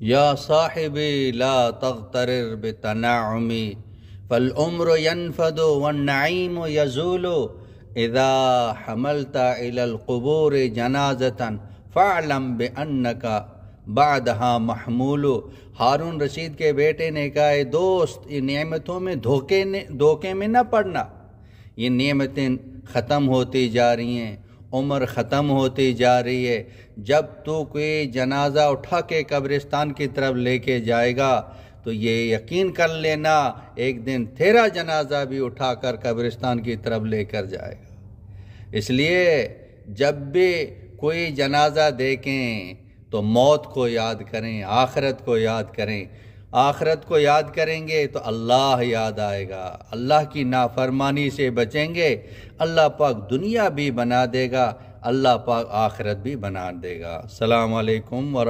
یا صاحبی لا تغترر بتنعمی فالعمر ينفد والنعیم یزول اذا حملت الى القبور جنازة فاعلم بانك بعدها محمول۔ ہارون رشید کے بیٹے نے کہا اے دوست، یہ نعمتوں میں دھوکے میں نہ پڑنا، یہ نعمتیں ختم ہوتی جا رہی ہیں، عمر ختم ہوتی جا رہی ہے۔ جب تو کوئی جنازہ اٹھا کے قبرستان کی طرف لے کے جائے گا تو یہ یقین کر لینا ایک دن تیرا جنازہ بھی اٹھا کر قبرستان کی طرف لے کر جائے گا۔ اس لیے جب بھی کوئی جنازہ دیکھیں تو موت کو یاد کریں، آخرت کو یاد کریں۔ آخرت کو یاد کریں گے تو اللہ یاد آئے گا، اللہ کی نافرمانی سے بچیں گے، اللہ پاک دنیا بھی بنا دے گا، اللہ پاک آخرت بھی بنا دے گا۔ السلام علیکم ورحمۃ اللہ۔